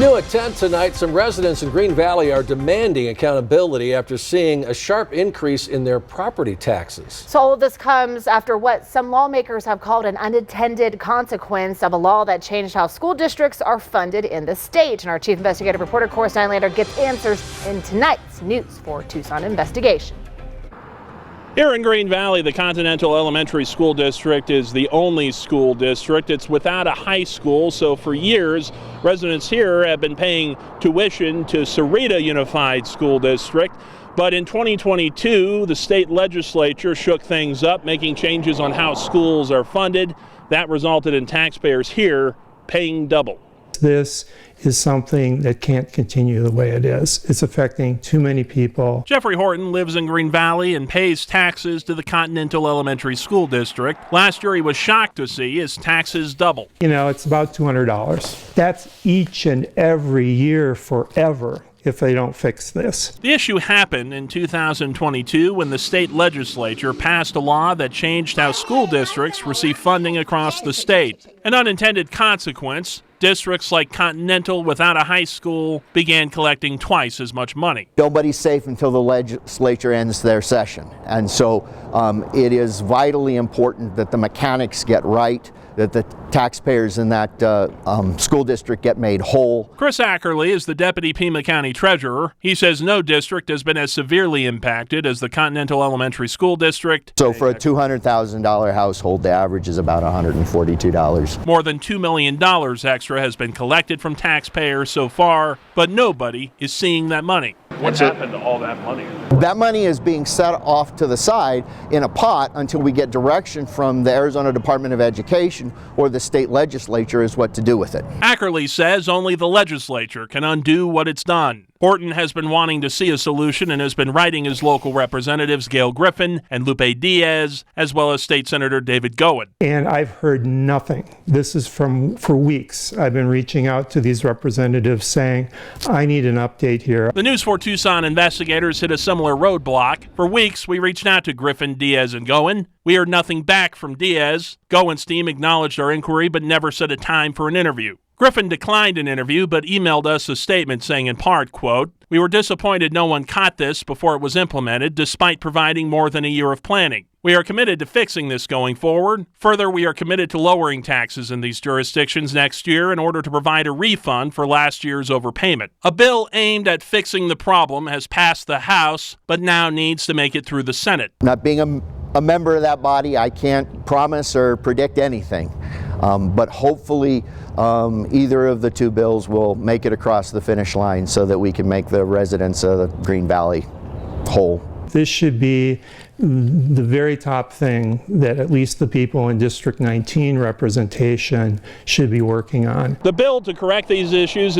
New at 10 tonight, some residents in Green Valley are demanding accountability after seeing a sharp increase in their property taxes. So all of this comes after what some lawmakers have called an unintended consequence of a law that changed how school districts are funded in the state. And our chief investigative reporter, Corey Steinlander, gets answers in tonight's News 4 Tucson investigation. Here in Green Valley, the Continental Elementary School District is the only school district. It's without a high school, so for years, residents here have been paying tuition to Sarita Unified School District. But in 2022, the state legislature shook things up, making changes on how schools are funded. That resulted in taxpayers here paying double. This is something that can't continue the way it is. It's affecting too many people. Jeffrey Horton lives in Green Valley and pays taxes to the Continental Elementary School District. Last year, he was shocked to see his taxes double. You know, it's about $200. That's each and every year forever if they don't fix this. The issue happened in 2022 when the state legislature passed a law that changed how school districts receive funding across the state. An unintended consequence, districts like Continental without a high school began collecting twice as much money. Nobody's safe until the legislature ends their session. And so it is vitally important that the mechanics get right, that the taxpayers in that school district get made whole. Chris Ackerley is the deputy Pima County treasurer. He says no district has been as severely impacted as the Continental Elementary School District. So for a $200,000 household, the average is about $142. More than $2 million extra has been collected from taxpayers so far, but nobody is seeing that money. What's happened to all that money? That money is being set off to the side in a pot until we get direction from the Arizona Department of Education or the state legislature as what to do with it. Ackerley says only the legislature can undo what it's done. Horton has been wanting to see a solution and has been writing his local representatives Gail Griffin and Lupe Diaz, as well as State Senator David Gowen. And I've heard nothing. This is for weeks. I've been reaching out to these representatives saying, I need an update here. The News 4 Tucson investigators hit a similar roadblock. For weeks, we reached out to Griffin, Diaz, and Gowen. We heard nothing back from Diaz. Gowen's team acknowledged our inquiry but never set a time for an interview. Griffin declined an interview but emailed us a statement saying in part, quote, "We were disappointed no one caught this before it was implemented despite providing more than a year of planning. We are committed to fixing this going forward. Further, we are committed to lowering taxes in these jurisdictions next year in order to provide a refund for last year's overpayment." A bill aimed at fixing the problem has passed the House but now needs to make it through the Senate. Not being a member of that body, I can't promise or predict anything. But hopefully either of the two bills will make it across the finish line so that we can make the residents of the Green Valley whole. This should be the very top thing that at least the people in District 19 representation should be working on. The bill to correct these issues